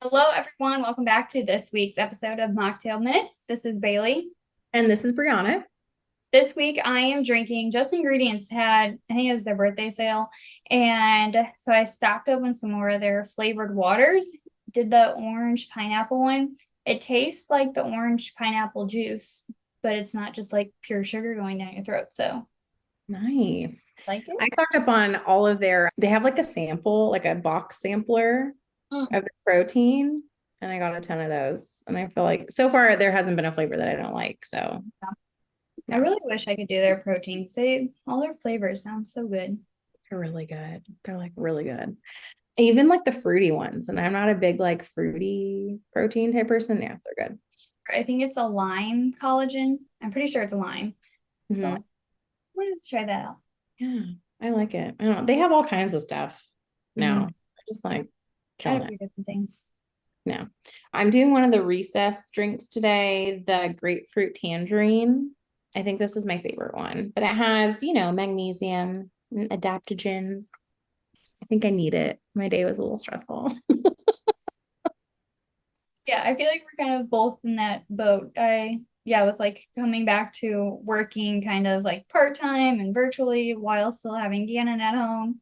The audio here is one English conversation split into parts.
Hello, everyone. Welcome back to this week's episode of Mocktail Minutes. This is Bailey. And this is Brianna. This week, I am drinking Just Ingredients had, I think it was their birthday sale. And so I stocked up on some more of their flavored waters. Did the orange pineapple one. It tastes like the orange pineapple juice, but it's not just like pure sugar going down your throat. So, Nice. like it. I stocked up on all of they have like a sample, like a box sampler Mm. of the protein, and I got a ton of those. And I feel like so far there hasn't been a flavor that I don't like. So, I yeah, really wish I could do their protein. All their flavors sound so good. they're really good. They're like really good. Even like the fruity ones. And I'm not a big like fruity protein type person. Yeah, they're good. I think it's a lime collagen. I'm pretty sure it's a lime. So I Hmm. wanted to try that out. Yeah, I like it. I don't know. They have all kinds of stuff now. Mm-hmm. I just like Try killing a it. few different things. No, I'm doing one of the recess drinks today, the grapefruit tangerine. I think this is my favorite one, but it has, magnesium and adaptogens. I think I need it. My day was a little stressful. Yeah, I feel like we're kind of both in that boat. Yeah, with like coming back to working kind of like part-time and virtually while still having Gannon at home.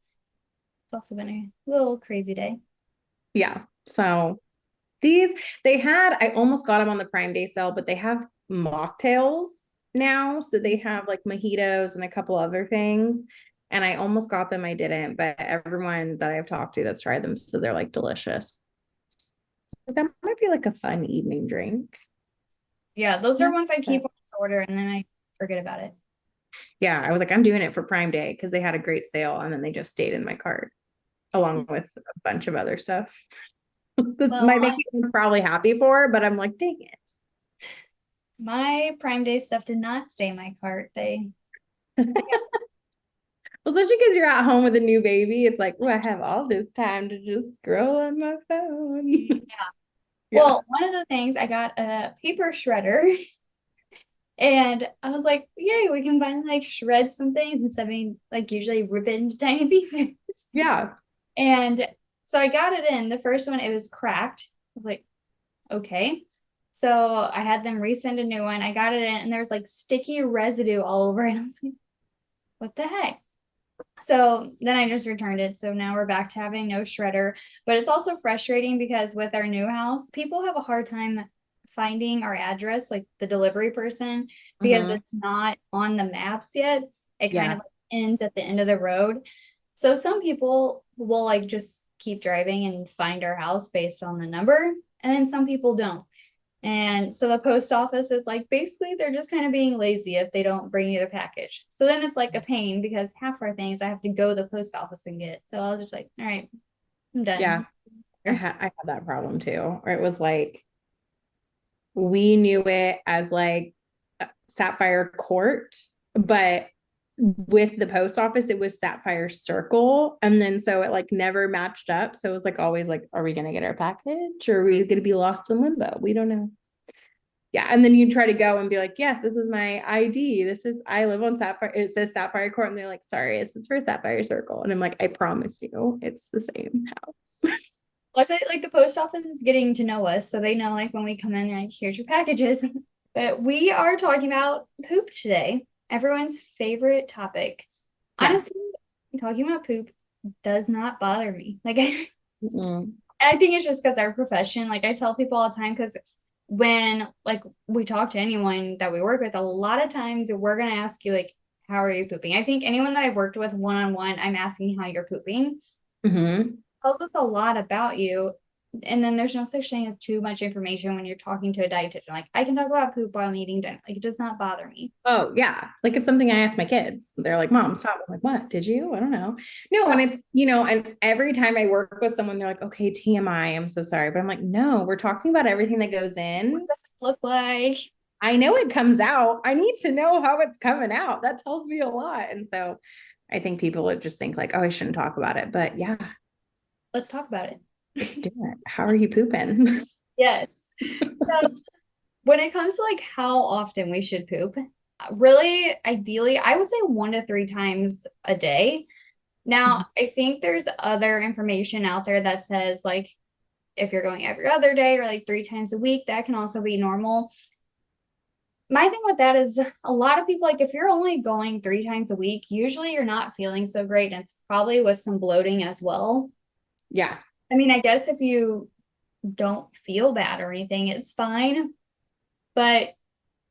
It's also been a little crazy day. Yeah. So these, I almost got them on the Prime Day sale, but they have mocktails now. So they have like mojitos and a couple other things. And I almost got them. I didn't, but everyone that I've talked to that's tried them, so they're like delicious. That might be like a fun evening drink. Yeah, those are Yeah. ones I keep on order and then I forget about it. Yeah, I was like, I'm doing it for Prime Day because they had a great sale and then they just stayed in my cart along with a bunch of other stuff. That's Well, my making me probably happy for, but I'm like, dang my Prime Day stuff did not stay in my cart. it. They got, Well, especially because you're at home with a new baby, it's like, oh, I have all this time to just scroll on my phone. yeah. Yeah. Well, one of the things I got a paper shredder. And I was like, yay, we can finally like shred some things instead of being like usually rip it into tiny pieces. Yeah. And so I got it in. The first one, it was cracked. I was like, okay. So I had them resend a new one. I got it in and there's like sticky residue all over it. I was like, what the heck? So then I just returned it. So now we're back to having no shredder. But it's also frustrating because with our new house, people have a hard time finding our address, like the delivery person, because Hmm. it's not on the maps yet. It kind of Yeah. like ends at the end of the road. So some people will like just keep driving and find our house based on the number, and then some people don't. And so the post office is like basically they're just kind of being lazy if they don't bring you the package. So then it's like a pain because half our things I have to go to the post office and get. So I was just like, all right, I'm Yeah. done. I had that problem too. Or it was like we knew it as like Sapphire Court, but with the post office, it was Sapphire Circle. And then so it like never matched up. So it was like always like, are we gonna get our package or are we gonna be lost in limbo? We don't know. Yeah. And then you try to go and be like, yes, this is my ID. I live on Sapphire. It says Sapphire Court. And they're like, sorry, this is for Sapphire Circle. And I'm like, I promise you, it's the same house. Like the post office is getting to know us, so they know like when we come in, like here's your packages. But we are talking about poop today, everyone's favorite topic. Yeah. Honestly, talking about poop does not bother me. Mm-mm. I think it's just because our profession, like I tell people all the time, because when like we talk to anyone that we work with, a lot of times we're gonna ask you like, how are you pooping? I think anyone that I've worked with one on one, I'm asking how you're pooping. Mm-hmm. Tells us a lot about you. And then there's no such thing as too much information when you're talking to a dietitian. Like I can talk about poop while I'm eating dinner. Like it does not bother me. Oh, yeah. Like it's something I ask my kids. They're like, Mom, stop. I'm like, what? Did you? I don't know. No, and Yeah. it's, and every time I work with someone, they're like, okay, TMI, I'm so sorry. But I'm like, no, we're talking about everything that goes What in. does it look like? I know it comes out. I need to know how it's coming out. That tells me a lot. And so I think people would just think like, oh, I shouldn't talk about it. But yeah, Let's talk about it. let's do it. How are you pooping? Yes. So when it comes to like how often we should poop, really ideally, I would say 1 to 3 times a day. Now, I think there's other information out there that says like if you're going every other day or like 3 times a week, that can also be normal. My thing with that is a lot of people, like if you're only going 3 times a week, usually you're not feeling so great. And it's probably with some bloating as well. Yeah. I mean, I guess if you don't feel bad or anything, it's fine. But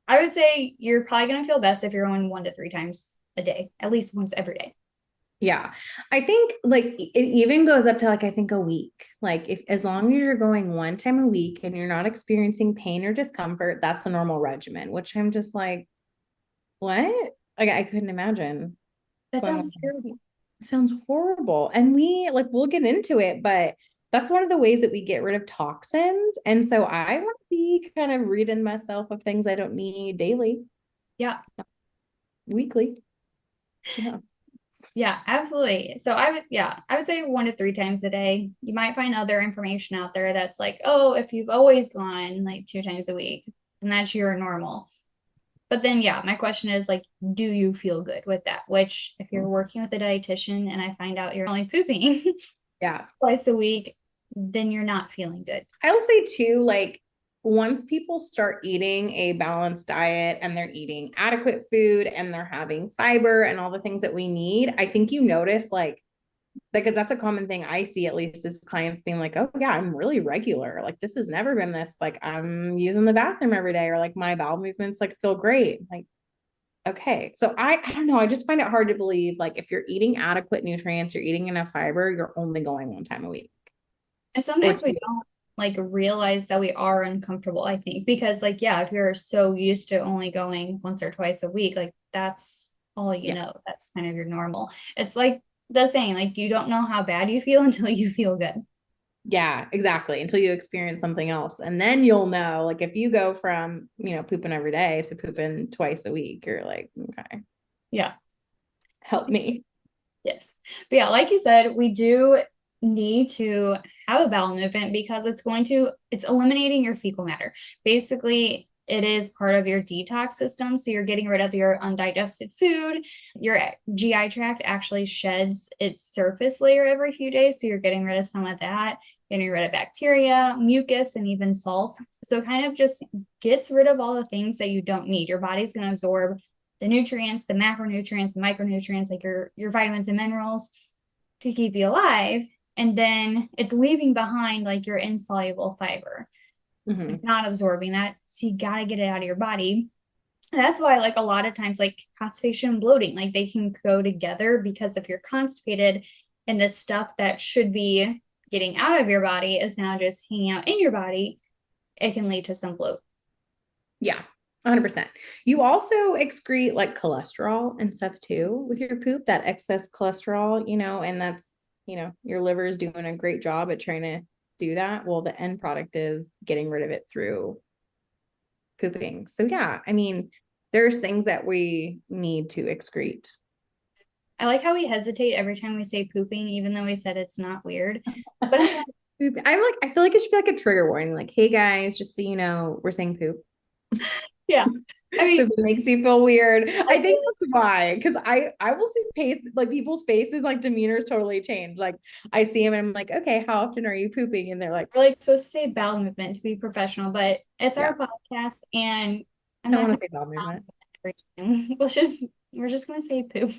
I would say you're probably going to feel best if you're going 1 to 3 times a day, at least once every day. Yeah. I think like it even goes up to like I think a week. Like if as long as you're going one time a week and you're not experiencing pain or discomfort, that's a normal regimen, which I'm just like, what? Like I couldn't imagine That going sounds on. terrible. It sounds horrible. And we like we'll get into it, but that's one of the ways that we get rid of toxins. And so I want to be kind of reading myself of things I don't need daily, Yeah. weekly. Yeah. Yeah, absolutely. So I would say 1 to 3 times a day. You might find other information out there that's like, oh, if you've always gone like 2 times a week, then that's your normal. But then, yeah, my question is like, do you feel good with that? Which, if you're working with a dietitian and I find out you're only pooping Yeah. twice a week, then you're not feeling good. I'll say too, like once people start eating a balanced diet and they're eating adequate food and they're having fiber and all the things that we need, I think you notice like because that's a common thing I see at least is clients being like, oh yeah, I'm really regular. Like this has never been this, like I'm using the bathroom every day, or like my bowel movements like feel great. Like, okay. So I don't know. I just find it hard to believe like if you're eating adequate nutrients, you're eating enough fiber, you're only going one time a week And or sometimes we two. don't like realize that we are uncomfortable, I think, because like, yeah, if you're so used to only going once or twice a week, like that's all you Yeah. know. That's kind of your normal. It's like the saying, like you don't know how bad you feel until you feel good. Yeah, exactly. Until you experience something else. And then you'll know, like if you go from, pooping every day to pooping twice a week, you're like, okay, Yeah. help me. Yes. But yeah, like you said, we do need to have a bowel movement because it's eliminating your fecal matter. Basically, it is part of your detox system. So you're getting rid of your undigested food. Your GI tract actually sheds its surface layer every few days. So you're getting rid of some of that, getting rid of bacteria, mucus, and even salt. So it kind of just gets rid of all the things that you don't need. Your body's going to absorb the nutrients, the macronutrients, the micronutrients, like your vitamins and minerals to keep you alive. And then it's leaving behind like your insoluble fiber. It's Mm-hmm. not absorbing that. So you got to get it out of your body. And that's why, like, a lot of times, like constipation and bloating, like they can go together because if you're constipated and the stuff that should be getting out of your body is now just hanging out in your body, it can lead to some bloat. Yeah, 100%. You also excrete like cholesterol and stuff too with your poop, that excess cholesterol, and that's, your liver is doing a great job at trying to do that. Well, the end product is getting rid of it through pooping. So yeah, I mean, there's things that we need to excrete. I like how we hesitate every time we say pooping, even though we said it's not weird. But I'm I feel like it should be like a trigger warning, like, hey guys, just so you know, we're saying poop. yeah. I So mean, if it makes you feel weird. I I think feel that's why, because I will see like people's faces, like demeanors totally change. Like I see them and I'm like, okay, how often are you pooping? And they're like, we're like supposed to say bowel movement to be professional, but it's yeah, our podcast and I'm I don't not want gonna to say bowel movement. every time. We're just gonna say poop.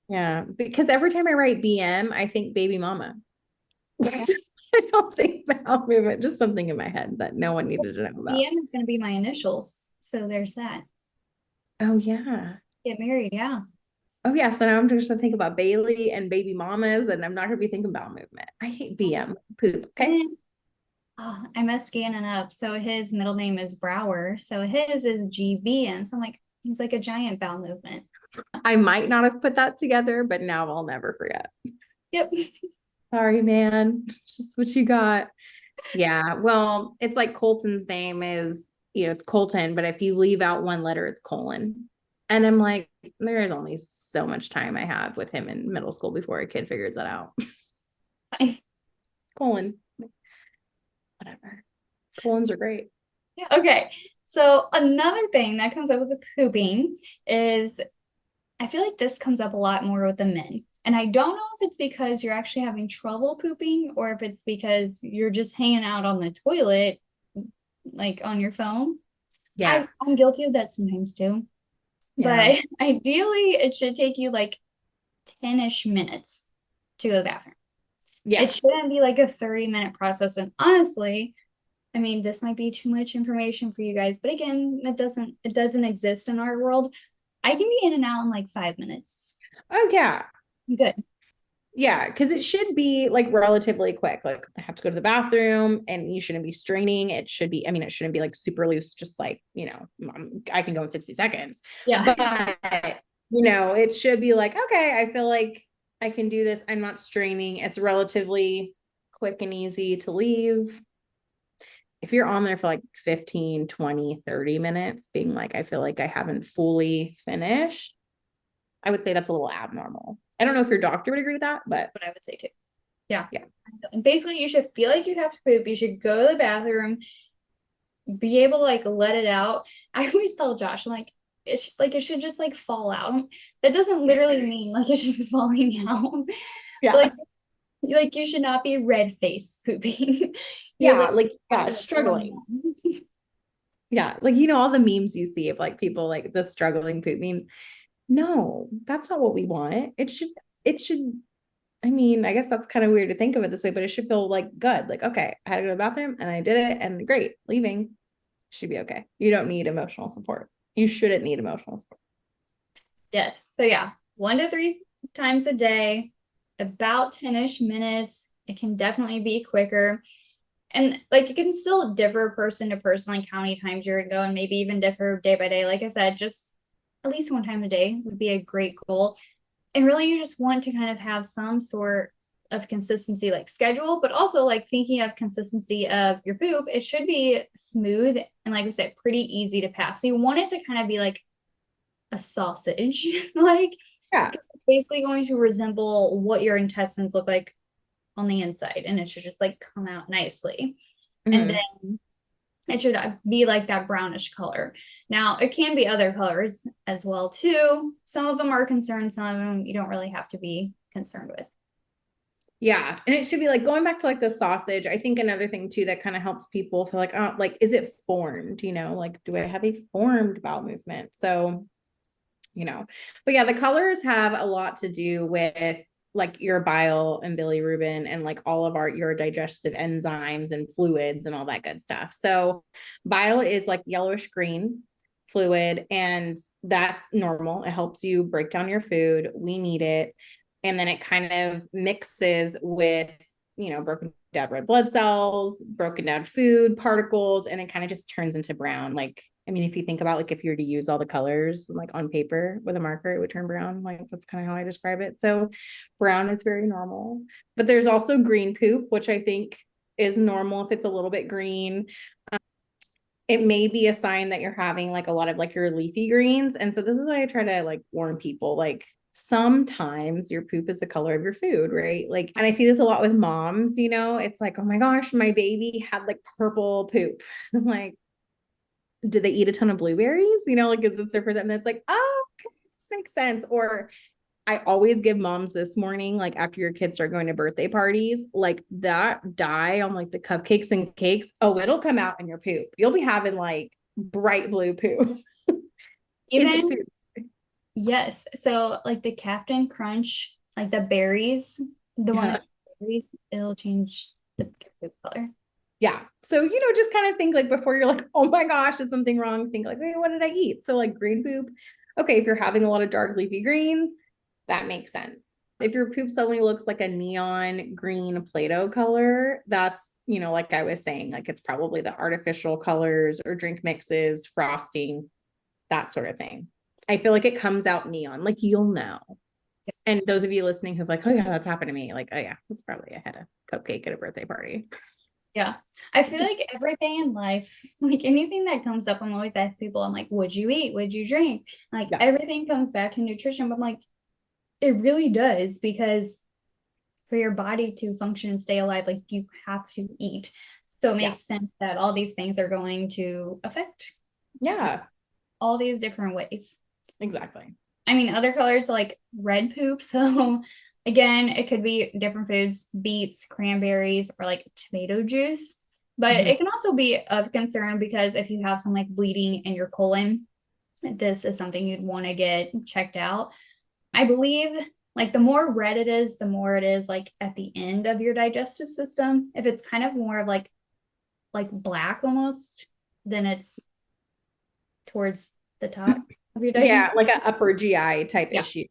Yeah, because every time I write BM, I think baby mama. Yeah. I don't think bowel movement, just something in my head that no one needed to know about. BM is gonna be my initials. So there's that. Oh yeah. Get married, yeah. Oh yeah. So now I'm just gonna think about Bailey and baby mamas, and I'm not gonna be thinking bowel movement. I hate BM. Poop. And Okay. then I messed Gannon up. So his middle name is Brower. So his is GBM. So I'm like, he's like a giant bowel movement. I might not have put that together, but now I'll never forget. Yep. Sorry, man. It's just what you got. Yeah. Well, it's like Colton's name is, it's Colton, but if you leave out one letter, it's colon. And I'm like, there is only so much time I have with him in middle school before a kid figures that out. Colon. Whatever. Colons are great. Yeah. Okay. So another thing that comes up with the pooping is I feel like this comes up a lot more with the men. And I don't know if it's because you're actually having trouble pooping or if it's because you're just hanging out on the toilet, like on your phone. Yeah. I'm guilty of that sometimes too. Yeah. But ideally, it should take you like 10-ish minutes to go to the bathroom. Yeah. It shouldn't be like a 30-minute process. And honestly, I mean, this might be too much information for you guys, but again, it doesn't exist in our world. I can be in and out in like 5 minutes. Oh, yeah. Good. Yeah, because it should be like relatively quick. Like I have to go to the bathroom and you shouldn't be straining. It should be, I mean, it shouldn't be like super loose, just like, I can go in 60 seconds. Yeah. But, it should be like, okay, I feel like I can do this. I'm not straining. It's relatively quick and easy to leave. If you're on there for like 15, 20, 30 minutes, being like, I feel like I haven't fully finished, I would say that's a little abnormal. I don't know if your doctor would agree with that, but What I would say too. Yeah. yeah. And basically, you should feel like you have to poop. You should go to the bathroom, be able to like let it out. I always tell Josh, I'm like, it should just like fall out. That doesn't literally mean like it's just falling out. Yeah. But like you should not be red face pooping. You're Yeah. like Like, yeah, struggling. Yeah. Like, all the memes you see of like people like the struggling poop memes. No, that's not what we want. It should, I mean, I guess that's kind of weird to think of it this way, but it should feel like good. Like, okay, I had to go to the bathroom and I did it and great, leaving should be okay. You don't need emotional support. You shouldn't need emotional support. Yes. So yeah, 1 to 3 times a day, about 10-ish minutes. It can definitely be quicker. And like it can still differ person to person, like how many times you're gonna go, and maybe even differ day by day. Like I said, just at least 1 time a day would be a great goal. And really, you just want to kind of have some sort of consistency, like schedule, but also like thinking of consistency of your poop. It should be smooth and, like we said, pretty easy to pass. So you want it to kind of be like a sausage, like Yeah. it's basically going to resemble what your intestines look like on the inside, and it should just like come out nicely. And Mhm. then it should be like that brownish color. Now, it can be other colors as well too. Some of them are concerned, some of them you don't really have to be concerned with. Yeah. And it should be like going back to like the sausage. I think another thing too that kind of helps people feel like, oh, like, is it formed? Like, do I have a formed bowel movement? So, but yeah, the colors have a lot to do with like your bile and bilirubin and like all of your digestive enzymes and fluids and all that good stuff. So bile is like yellowish green fluid, and that's normal. It helps you break down your food. We need it. And then it kind of mixes with, broken down red blood cells, broken down food particles, and it kind of just turns into brown. Like, I mean, if you think about like if you were to use all the colors like on paper with a marker, it would turn brown. Like that's kind of how I describe it. So brown is very normal. But there's also green poop, which I think is normal if it's a little bit green. It may be a sign that you're having like a lot of like your leafy greens. And so this is why I try to like warn people, like sometimes your poop is the color of your food, right? Like, and I see this a lot with moms, it's like, oh my gosh, my baby had like purple poop. I'm like, did they eat a ton of blueberries? Like, is this their first time? And it's like, oh, okay, this makes sense. Or I always give moms this morning, like after your kids start going to birthday parties, like that dye on like the cupcakes and cakes. Oh, it'll come out in your poop. You'll be having like bright blue poop. Is it Even, food? yes. So like the Captain Crunch, like the berries, the one Yeah. with berries, it'll change the poop color. Yeah. So, just kind of think like before you're like, oh my gosh, is something wrong? Think like, wait, what did I eat? So like green poop. Okay. If you're having a lot of dark leafy greens, that makes sense. If your poop suddenly looks like a neon green Play-Doh color, that's, like I was saying, like it's probably the artificial colors or drink mixes, frosting, that sort of thing. I feel like it comes out neon, like you'll know. And those of you listening who've like, oh yeah, that's happened to me. Like, oh yeah, that's probably I had a cupcake at a birthday party. Yeah. I feel like everything in life, like anything that comes up, I'm always asking people, I'm like, what'd you eat? What'd you drink? Like Yeah. everything comes back to nutrition. But I'm like, it really does, because for your body to function and stay alive, like you have to eat. So it Yeah. makes sense that all these things are going to affect Yeah. all these different ways. Exactly. I mean, other colors like red poop. So Again, it could be different foods, beets, cranberries, or like tomato juice. But Mhm. it can also be of concern because if you have some like bleeding in your colon, this is something you'd want to get checked out. I believe like the more red it is, the more it is like at the end of your digestive system. If it's kind of more of like black almost, then it's towards the top of your digestive. Yeah, like an upper GI type Yeah. issue.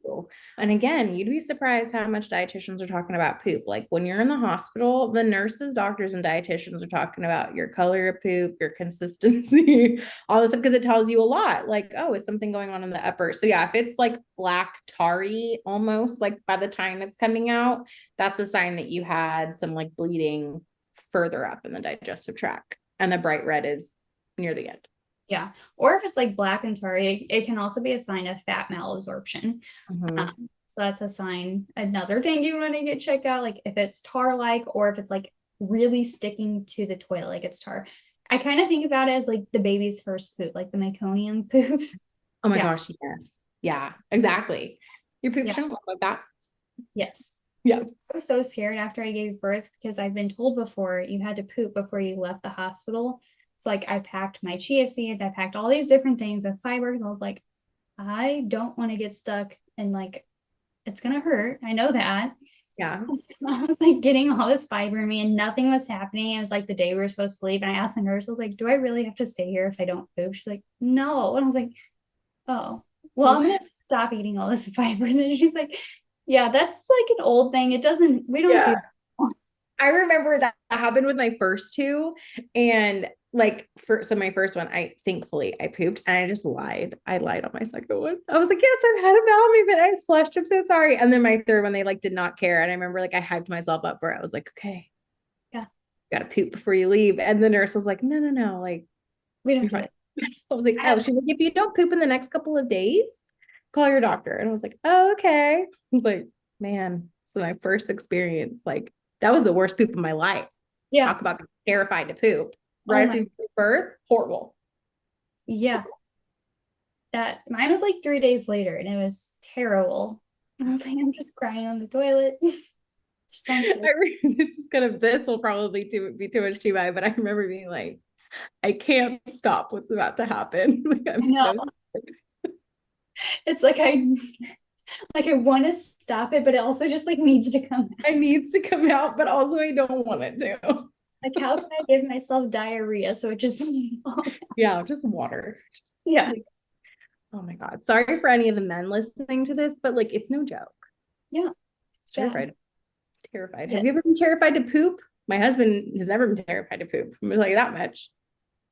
And again, you'd be surprised how much dietitians are talking about poop. Like when you're in the hospital, the nurses, doctors, and dietitians are talking about your color of poop, your consistency, all this stuff, because it tells you a lot. Like, oh, is something going on in the upper? So yeah, if it's like black tarry almost, like by the time it's coming out, that's a sign that you had some like bleeding further up in the digestive tract. And the bright red is near the end. Yeah. Or if it's like black and tarry, it can also be a sign of fat malabsorption. Mhm. So that's a sign. Another thing you want to get checked out, like if it's tar-like or if it's like really sticking to the toilet, like it's tar. I kind of think about it as like the baby's first poop, like the meconium poops. Oh my Yeah. gosh, yes. Yeah, exactly. Your poop Yeah. shouldn't look like that. Yes. Yeah. I was so scared after I gave birth because I've been told before you had to poop before you left the hospital. So like I packed my chia seeds, I packed all these different things and fibers. And I was like, I don't want to get stuck and like it's gonna hurt. I know that. Yeah. I was like getting all this fiber in me and nothing was happening. It was like the day we were supposed to leave. And I asked the nurse, I was like, do I really have to stay here if I don't poop? She's like, no. And I was like, oh, well, I'm Okay. gonna stop eating all this fiber. And then she's like, yeah, that's like an old thing. It doesn't, we don't do Yeah. that. I remember that happened with my first two. And like so my first one, I thankfully I pooped and I just lied. I lied on my second one. I was like, yes, I've had a bowel movement. I flushed. I'm so sorry. And then my third one, they like did not care. And I remember like I hyped myself up for it. I was like, okay, Yeah, you gotta poop before you leave. And the nurse was like, no, no, no, like we don't you're do fine. it. I was like, I oh, have, she's like, if you don't poop in the next couple of days, call your doctor. And I was like, oh, okay. I was like, man, so my first experience, like that was the worst poop of my life. yeah. Talk about being terrified to poop. Oh Right after my, you give birth, horrible. yeah. That mine was like 3 days later and it was terrible. And I was like, I'm just crying on the toilet. Just trying to This will probably be too much too bad, but I remember being like, I can't stop what's about to happen. Like I I'm know. so It's like I want to stop it, but it also just like needs to come out. it needs to come out, but also I don't want it to. Like, how can I give myself diarrhea so it just falls out? Yeah, just water. Just Yeah. like, oh my God. Sorry for any of the men listening to this, but like it's no joke. Yeah. Bad. Terrified. Terrified. Have Yes. you ever been terrified to poop? My husband has never been terrified to poop. I'm like that much.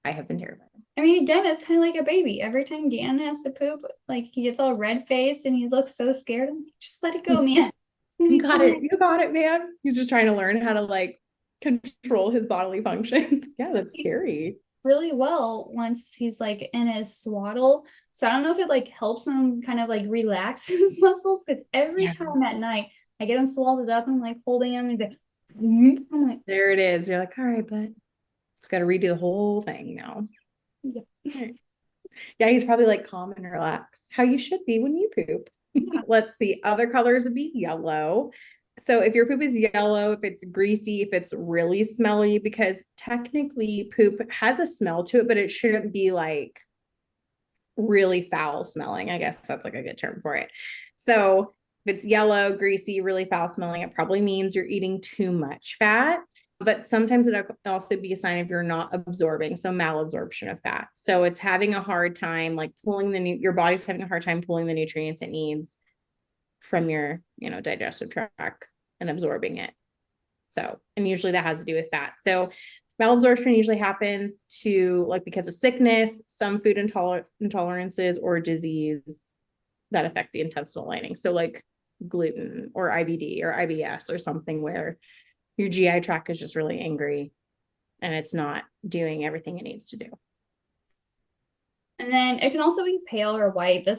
I have been terrified. I mean, again, it's kind of like a baby. Every time Dan has to poop, like he gets all red faced and he looks so scared. I'm like, just let it go, man. It's gonna You be got it. fine. You got it, man. He's just trying to learn how to like control his bodily functions. Yeah, that's He scary. really well once he's like in his swaddle. So I don't know if it like helps him kind of like relax his muscles because every Yeah. time at night I get him swaddled up and I'm like holding him and I'm like, There it is. You're like, all right, but it's got to redo the whole thing now. yeah. Right. Yeah, he's probably like calm and relaxed, how you should be when you poop. Yeah. Let's see. Other colors would be yellow. So if your poop is yellow, if it's greasy, if it's really smelly, because technically poop has a smell to it, but it shouldn't be like really foul smelling. I guess that's like a good term for it. So if it's yellow, greasy, really foul smelling, it probably means you're eating too much fat. But sometimes it can also be a sign if you're not absorbing, so malabsorption of fat. So it's having a hard time, like pulling your body's having a hard time pulling the nutrients it needs from your, digestive tract and absorbing it. So, and usually that has to do with fat. So malabsorption usually happens to like because of sickness, some food intolerances or disease that affect the intestinal lining. So like gluten or IBD or IBS or something where your GI tract is just really angry and it's not doing everything it needs to do. And then it can also be pale or white. I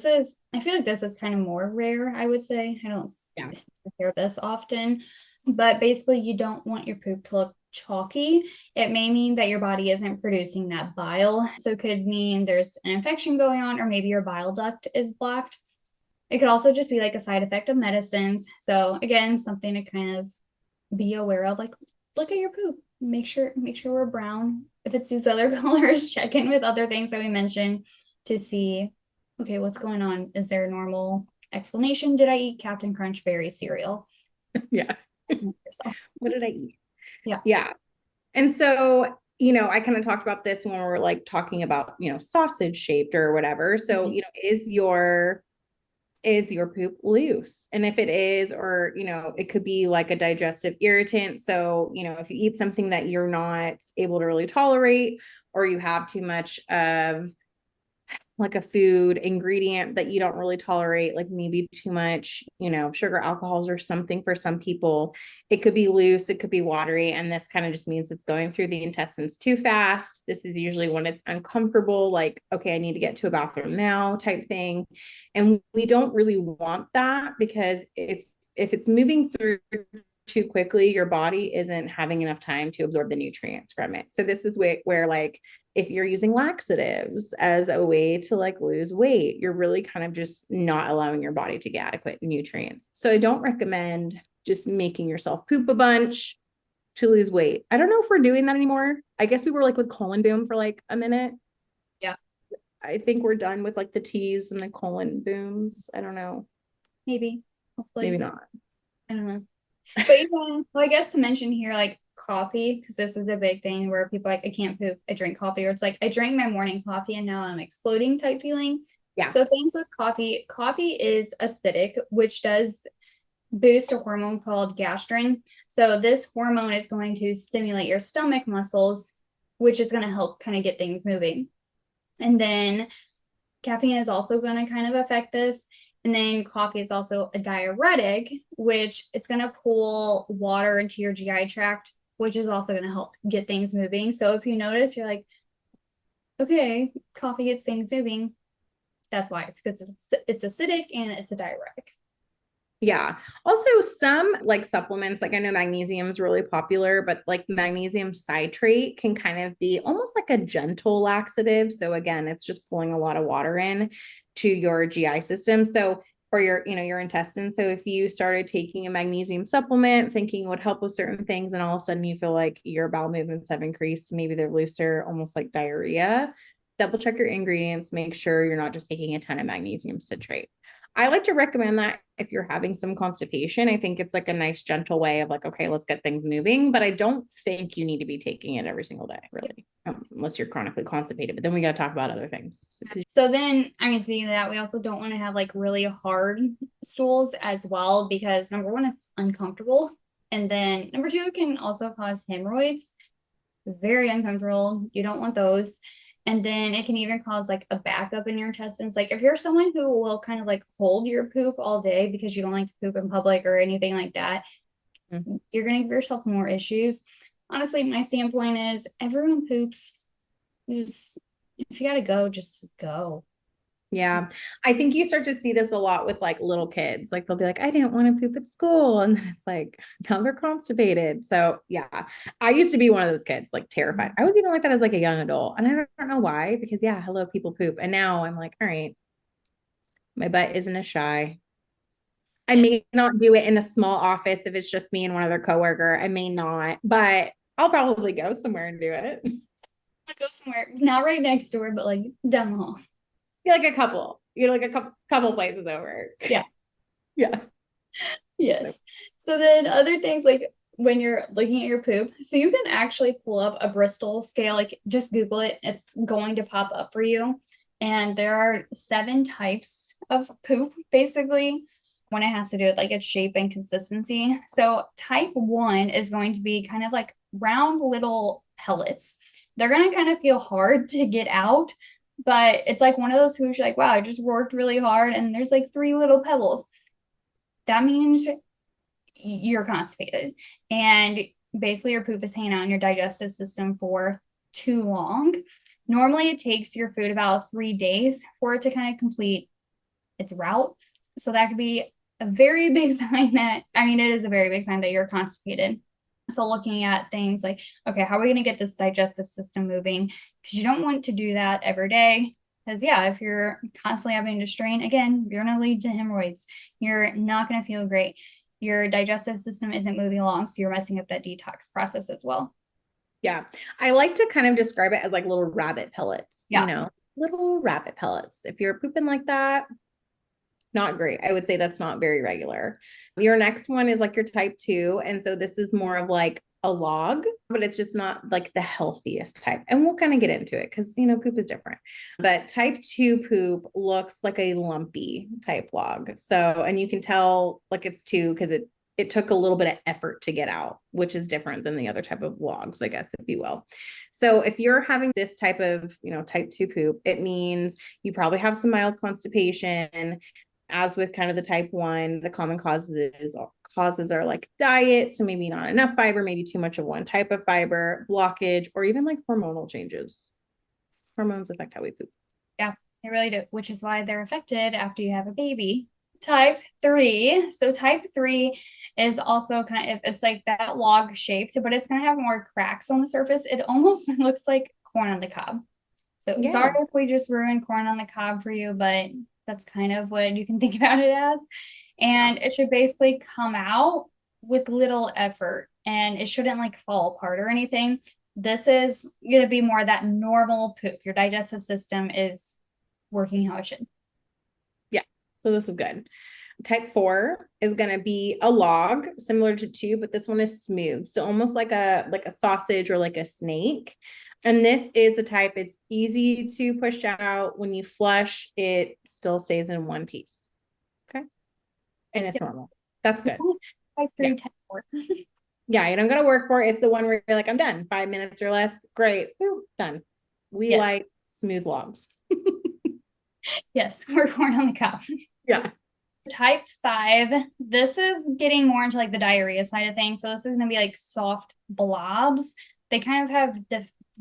feel like this is kind of more rare, I would say. I don't Yeah. hear this often, but basically, you don't want your poop to look chalky. It may mean that your body isn't producing that bile. So it could mean there's an infection going on, or maybe your bile duct is blocked. It could also just be like a side effect of medicines. So again, something to kind of be aware of. Like, look at your poop. Make sure we're brown. If it's these other colors, check in with other things that we mentioned to see, okay, what's going on? Is there a normal explanation? Did I eat Captain Crunch berry cereal? Yeah. What did I eat? Yeah. Yeah. And so, I kind of talked about this when we were like talking about, sausage shaped or whatever. So, Mhm. is your poop loose? And if it is, or, it could be like a digestive irritant. So, if you eat something that you're not able to really tolerate, or you have too much of like a food ingredient that you don't really tolerate, like maybe too much, sugar, alcohols, or something for some people. It could be loose, it could be watery, and this kind of just means it's going through the intestines too fast. This is usually when it's uncomfortable, like, okay, I need to get to a bathroom now type thing. And we don't really want that because if it's moving through too quickly, your body isn't having enough time to absorb the nutrients from it. So this is where like if you're using laxatives as a way to like lose weight, you're really kind of just not allowing your body to get adequate nutrients. So I don't recommend just making yourself poop a bunch to lose weight. I don't know if we're doing that anymore. I guess we were like with colon boom for like a minute. Yeah. I think we're done with like the teas and the colon booms. I don't know. Maybe. Maybe Hopefully. not. I don't know. But well, I guess to mention here, like coffee, because this is a big thing where people like, I can't poop, I drink coffee, or it's like I drank my morning coffee and now I'm exploding type feeling. Yeah. So things with coffee is acidic, which does boost a hormone called gastrin. So this hormone is going to stimulate your stomach muscles, which is going to help kind of get things moving. And then caffeine is also going to kind of affect this. And then coffee is also a diuretic, which it's going to pull water into your GI tract, which is also going to help get things moving. So if you notice, you're like, okay, coffee gets things moving. That's why it's because it's acidic and it's a diuretic. Yeah. Also, some like supplements, like I know magnesium is really popular, but like magnesium citrate can kind of be almost like a gentle laxative. So again, it's just pulling a lot of water in to your GI system. So or your intestines. So if you started taking a magnesium supplement, thinking it would help with certain things, and all of a sudden you feel like your bowel movements have increased, maybe they're looser, almost like diarrhea, double check your ingredients, make sure you're not just taking a ton of magnesium citrate. I like to recommend that if you're having some constipation. I think it's like a nice, gentle way of like, okay, let's get things moving. But I don't think you need to be taking it every single day, really, unless you're chronically constipated. But then we got to talk about other things. So then, I mean, speaking of that, we also don't want to have like really hard stools as well, because number one, it's uncomfortable. And then number two, it can also cause hemorrhoids. Very uncomfortable. You don't want those. And then it can even cause like a backup in your intestines. Like if you're someone who will kind of like hold your poop all day because you don't like to poop in public or anything like that, you're going to give yourself more issues. Honestly, my standpoint is everyone poops. Just, if you got to go, just go. Yeah. I think you start to see this a lot with like little kids. Like they'll be like, I didn't want to poop at school. And then it's like, now they're constipated. So yeah, I used to be one of those kids, like terrified. I was even like that as like a young adult. And I don't know why, because yeah, hello, people poop. And now I'm like, all right, my butt isn't as shy. I may not do it in a small office if it's just me and one other coworker. I may not, but I'll probably go somewhere and do it. I'll go somewhere, not right next door, but like down the hall. You're like a couple. You're like a couple places over. Yeah. Yeah. Yes. So then other things like when you're looking at your poop, so you can actually pull up a Bristol scale, like just Google it. It's going to pop up for you. And there are 7 types of poop, basically, when it has to do with like its shape and consistency. So type 1 is going to be kind of like round little pellets. They're going to kind of feel hard to get out, but it's like one of those foods you're like, wow, I just worked really hard and there's like 3 little pebbles. That means you're constipated and basically your poop is hanging out in your digestive system for too long. Normally it takes your food about 3 days for it to kind of complete its route. So that could be a very big sign that, I mean, it is a very big sign that you're constipated. So looking at things like, okay, how are we going to get this digestive system moving? Because you don't want to do that every day. Because yeah, if you're constantly having to strain, again, you're going to lead to hemorrhoids. You're not going to feel great. Your digestive system isn't moving along, so you're messing up that detox process as well. Yeah. I like to kind of describe it as like little rabbit pellets, Yeah. little rabbit pellets. If you're pooping like that, not great. I would say that's not very regular. Your next one is like your type 2. And so this is more of like a log, but it's just not like the healthiest type. And we'll kind of get into it because, poop is different. But type 2 poop looks like a lumpy type log. So, and you can tell like it's 2 because it took a little bit of effort to get out, which is different than the other type of logs, I guess, if you will. So if you're having this type of, type 2 poop, it means you probably have some mild constipation. As with kind of the type 1, the common causes are like diet, so maybe not enough fiber, maybe too much of one type of fiber, blockage, or even like hormonal changes. Hormones affect how we poop. Yeah, they really do, which is why they're affected after you have a baby. Type 3. So type 3 is also it's like that log shaped, but it's going to have more cracks on the surface. It almost looks like corn on the cob. So sorry if we just ruined corn on the cob for you, but that's kind of what you can think about it as. And it should basically come out with little effort, and it shouldn't like fall apart or anything. This is going to be more that normal poop. Your digestive system is working how it should. Yeah. So this is good. Type 4 is going to be a log similar to 2, but this one is smooth. So almost like a sausage or like a snake. And this is the type, it's easy to push out. When you flush, it still stays in one piece. Okay. And it's normal. That's good. Type 3, type 4. Yeah, you don't gotta work for it. It's the one where you're like, I'm done. 5 minutes or less. Great. Woo, done. We like smooth logs. Yes, we're corn on the cob. Yeah. Type 5, this is getting more into like the diarrhea side of things. So this is going to be like soft blobs. They kind of have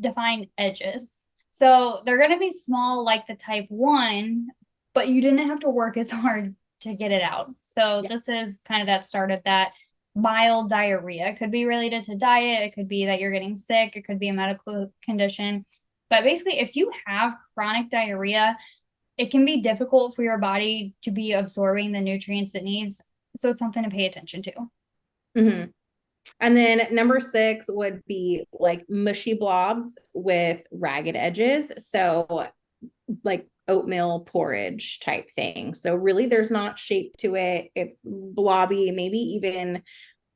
defined edges. So they're going to be small like the type 1, but you didn't have to work as hard to get it out. So this is kind of that start of that mild diarrhea. It could be related to diet. It could be that you're getting sick. It could be a medical condition. But basically, if you have chronic diarrhea, it can be difficult for your body to be absorbing the nutrients it needs. So it's something to pay attention to. Mm-hmm. And then number 6 would be like mushy blobs with ragged edges. So like oatmeal porridge type thing. So really there's not shape to it. It's blobby, maybe even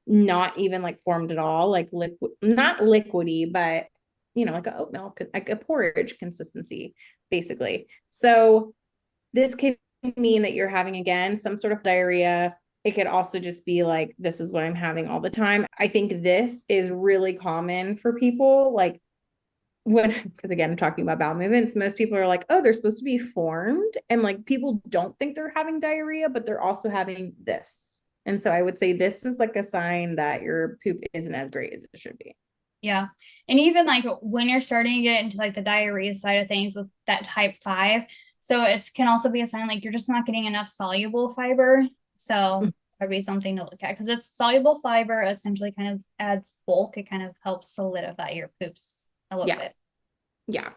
not even like formed at all, like liquid, not liquidy, but like a oatmeal, like a porridge consistency, basically. So this could mean that you're having, again, some sort of diarrhea. It could also just be like, this is what I'm having all the time. I think this is really common for people. Like because again, I'm talking about bowel movements, most people are like, oh, they're supposed to be formed. And like people don't think they're having diarrhea, but they're also having this. And so I would say this is like a sign that your poop isn't as great as it should be. Yeah. And even like when you're starting to get into like the diarrhea side of things with that type 5, so it can also be a sign like you're just not getting enough soluble fiber. So that'd be something to look at because it's soluble fiber essentially kind of adds bulk. It kind of helps solidify your poops a little bit. Yeah.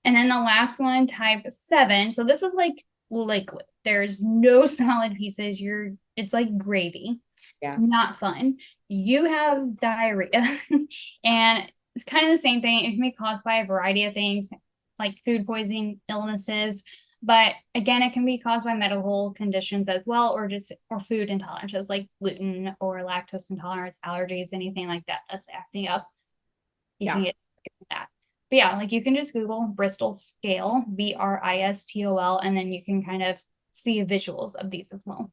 And then the last one, type 7. So this is like liquid. There's no solid pieces. It's like gravy. Yeah. Not fun. You have diarrhea. And it's kind of the same thing. It can be caused by a variety of things like food poisoning, illnesses. But again, it can be caused by medical conditions as well, or food intolerances like gluten or lactose intolerance, allergies, anything like that that's acting up. You can get that. But yeah, like you can just Google Bristol scale, Bristol, and then you can kind of see visuals of these as well.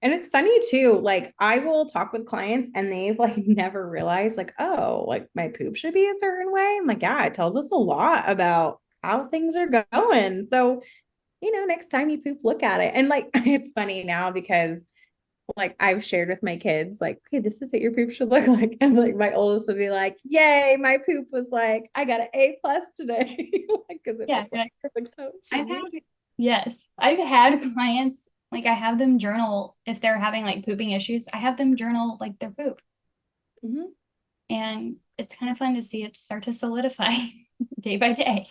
And it's funny too, like I will talk with clients and they've like never realized like, oh, like my poop should be a certain way. I'm like, yeah, it tells us a lot about how things are going. So, next time you poop, look at it. And like, it's funny now because like I've shared with my kids, like, okay, this is what your poop should look like. And like my oldest would be like, yay, my poop was like, I got an A+ today. Because it looks like so I've had clients, like I have them journal if they're having like pooping issues. I have them journal like their poop. And it's kind of fun to see it start to solidify day by day.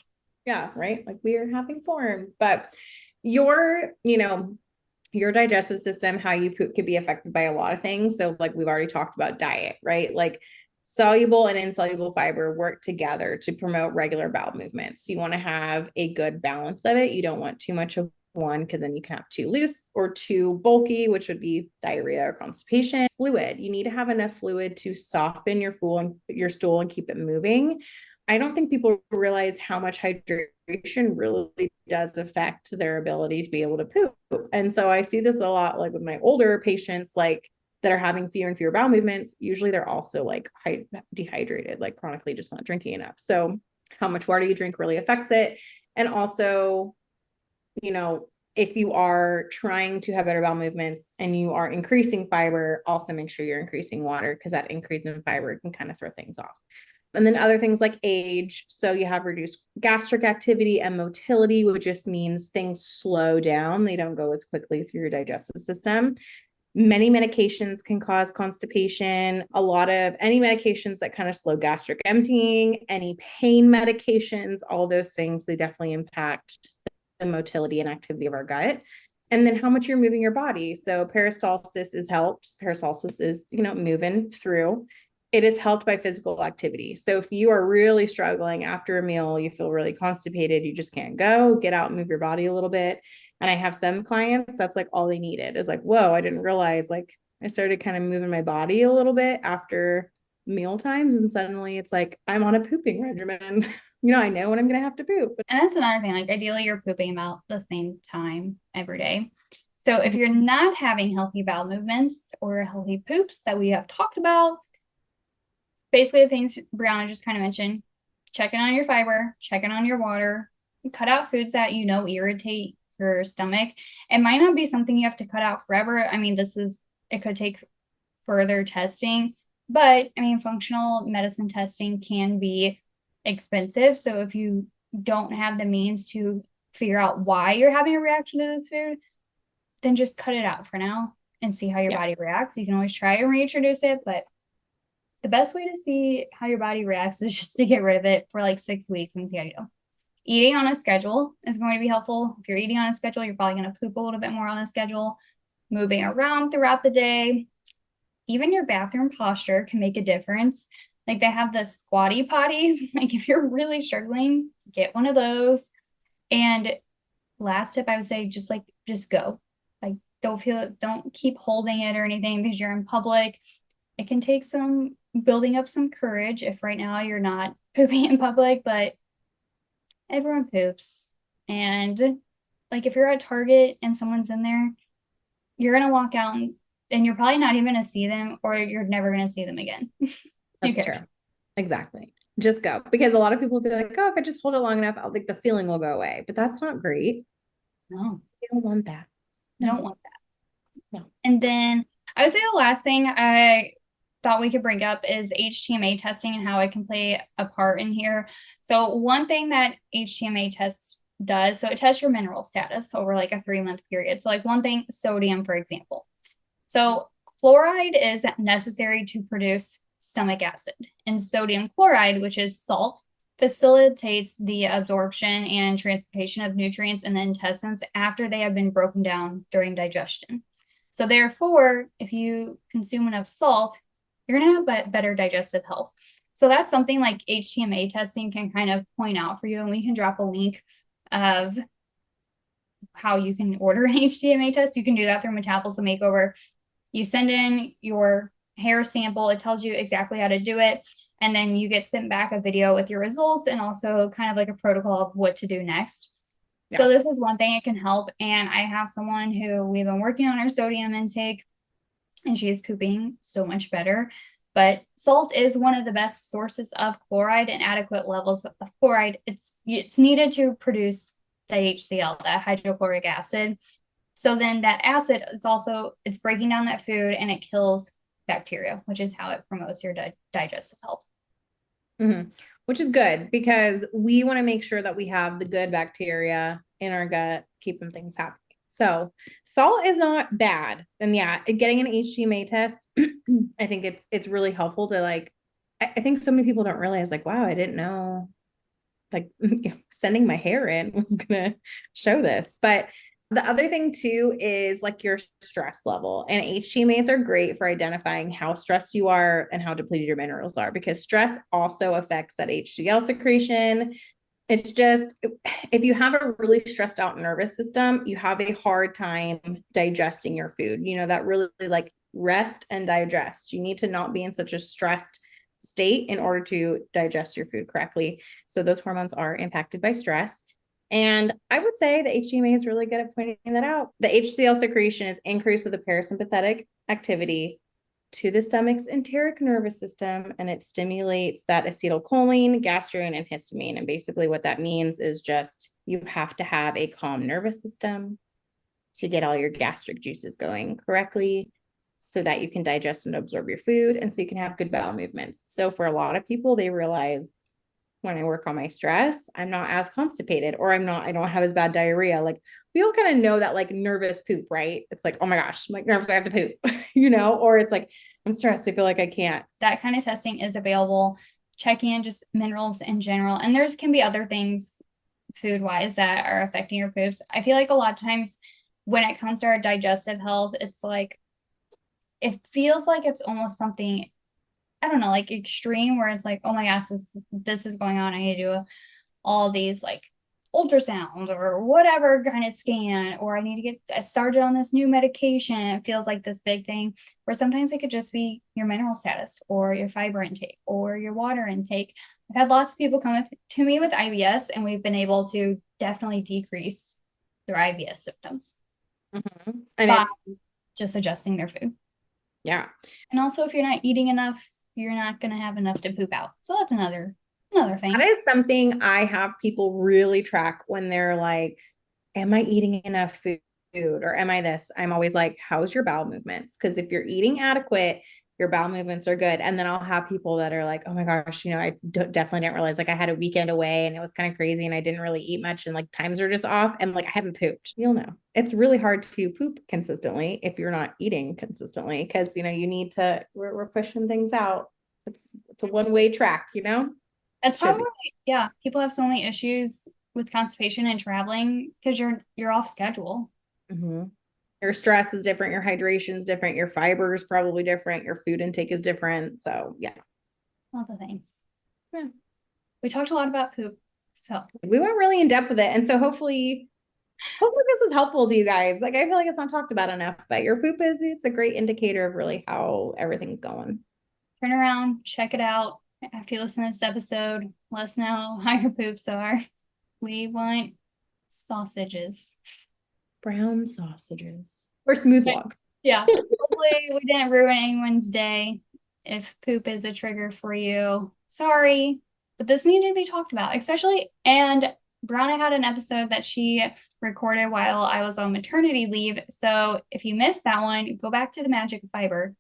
Yeah, right. Like we are having form, but your, your digestive system, how you poop could be affected by a lot of things. So like we've already talked about diet, right? Like soluble and insoluble fiber work together to promote regular bowel movements. You want to have a good balance of it. You don't want too much of one because then you can have too loose or too bulky, which would be diarrhea or constipation. Fluid. You need to have enough fluid to soften your stool and keep it moving. I don't think people realize how much hydration really does affect their ability to be able to poop. And so I see this a lot like with my older patients, like that are having fewer and fewer bowel movements. Usually they're also like dehydrated, like chronically just not drinking enough. So how much water you drink really affects it. And also, if you are trying to have better bowel movements and you are increasing fiber, also make sure you're increasing water because that increase in fiber can kind of throw things off. And then other things like age. So you have reduced gastric activity and motility, which just means things slow down. They don't go as quickly through your digestive system. Many medications can cause constipation. A lot of any medications that kind of slow gastric emptying, any pain medications, all those things, they definitely impact the motility and activity of our gut. And then how much you're moving your body. So peristalsis is helped. Peristalsis is, moving through. It is helped by physical activity. So if you are really struggling after a meal, you feel really constipated, you just can't go, get out and move your body a little bit. And I have some clients that's like all they needed is like, whoa, I didn't realize like I started kind of moving my body a little bit after meal times. And suddenly it's like, I'm on a pooping regimen. I know when I'm going to have to poop. And that's another thing. Like ideally, you're pooping about the same time every day. So if you're not having healthy bowel movements or healthy poops that we have talked about, basically the things Brianna just kind of mentioned, checking on your fiber, checking on your water, cut out foods that irritate your stomach. It might not be something you have to cut out forever. I mean, it could take further testing, but I mean, functional medicine testing can be expensive. So if you don't have the means to figure out why you're having a reaction to this food, then just cut it out for now and see how your body reacts. You can always try and reintroduce it, but the best way to see how your body reacts is just to get rid of it for like 6 weeks and see how you do. Eating on a schedule is going to be helpful. If you're eating on a schedule, you're probably going to poop a little bit more on a schedule. Moving around throughout the day, even your bathroom posture can make a difference. Like they have the squatty potties. Like if you're really struggling, get one of those. And last tip, I would say just go. Like don't keep holding it or anything because you're in public. It can take some building up some courage if right now you're not pooping in public, but everyone poops. And like if you're at Target and someone's in there, you're gonna walk out and you're probably not even gonna see them, or you're never gonna see them again. That's true. Exactly. Just go. Because a lot of people feel like, oh, if I just hold it long enough, I'll think the feeling will go away. But that's not great. No, You don't want that. no. Don't want that. No. And then I would say the last thing I thought we could bring up is HTMA testing and how it can play a part in here. So one thing that HTMA tests does, so it tests your mineral status over like a 3-month period. So like one thing, sodium, for example. So chloride is necessary to produce stomach acid, and sodium chloride, which is salt, facilitates the absorption and transportation of nutrients in the intestines after they have been broken down during digestion. So therefore, if you consume enough salt, you're going to have better digestive health. So that's something like HTMA testing can kind of point out for you. And we can drop a link of how you can order an HTMA test. You can do that through Metabolism Makeover. You send in your hair sample. It tells you exactly how to do it. And then you get sent back a video with your results and also kind of like a protocol of what to do next. Yeah. So this is one thing it can help. And I have someone who we've been working on her sodium intake, and she is pooping so much better. But salt is one of the best sources of chloride, and adequate levels of chloride. It's needed to produce the HCl, that hydrochloric acid. So then that acid, it's breaking down that food and it kills bacteria, which is how it promotes your digestive health. Mm-hmm. Which is good because we want to make sure that we have the good bacteria in our gut, keeping things happy. So salt is not bad. And yeah, getting an HTMA test, I think it's really helpful to I think so many people don't realize wow, I didn't know like sending my hair in was gonna show this. But the other thing too is like your stress level. And HTMAs are great for identifying how stressed you are and how depleted your minerals are, because stress also affects that HCl secretion. It's just, if you have a really stressed out nervous system, you have a hard time digesting your food. You know, that really like rest and digest. You need to not be in such a stressed state in order to digest your food correctly. So those hormones are impacted by stress. And I would say the HGMA is really good at pointing that out. The HCl secretion is increased with the parasympathetic activity to the stomach's enteric nervous system, and it stimulates that acetylcholine, gastrin, and histamine. And basically what that means is just you have to have a calm nervous system to get all your gastric juices going correctly so that you can digest and absorb your food, and so you can have good bowel movements. So for a lot of people, they realize when I work on my stress, I'm not as constipated, or I don't have as bad diarrhea. Like we all kind of know that like nervous poop, right? It's like, oh my gosh, I'm like nervous, I have to poop, or it's like, I'm stressed, I feel like I can't. That kind of testing is available. Checking in just minerals in general. And there's can be other things food wise that are affecting your poops. I feel like a lot of times when it comes to our digestive health, it's like, it feels like it's almost something, I don't know, like extreme, where it's like, oh my gosh, this is going on. I need to do all these like ultrasounds or whatever kind of scan, or I need to get started on this new medication. It feels like this big thing, where sometimes it could just be your mineral status or your fiber intake or your water intake. I've had lots of people come to me with IBS, and we've been able to definitely decrease their IBS symptoms And by it's, just adjusting their food. yeah. And also, if you're not eating enough, you're not going to have enough to poop out. So that's another thing. That is something I have people really track when they're like, am I eating enough food? Or am I this? I'm always like, how's your bowel movements? Because if you're eating adequate, your bowel movements are good. And then I'll have people that are like, oh my gosh, I definitely didn't realize, like I had a weekend away and it was kind of crazy and I didn't really eat much and like times are just off and like I haven't pooped. You'll know. It's really hard to poop consistently if you're not eating consistently, because you need to, we're pushing things out. It's a one-way track. It's Should probably, be. yeah, people have so many issues with constipation and traveling because you're off schedule. Mm-hmm. Your stress is different, your hydration is different, your fiber is probably different, your food intake is different. So yeah. All the things. Yeah. We talked a lot about poop. So We went really in depth with it. And so hopefully this was helpful to you guys. Like I feel like it's not talked about enough, but your poop it's a great indicator of really how everything's going. turn around, check it out. After you listen to this episode, let us know how your poops are. We want sausages. Brown sausages. Or smooth logs. Yeah. Hopefully we didn't ruin anyone's day. If poop is a trigger for you, sorry, but this needed to be talked about, especially. And Brianna had an episode that she recorded while I was on maternity leave. So if you missed that one, go back to the magic of fiber.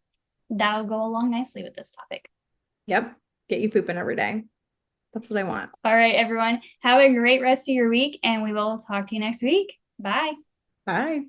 That'll go along nicely with this topic. Yep. Get you pooping every day. That's what I want. All right, everyone. Have a great rest of your week, and we will talk to you next week. Bye. Bye.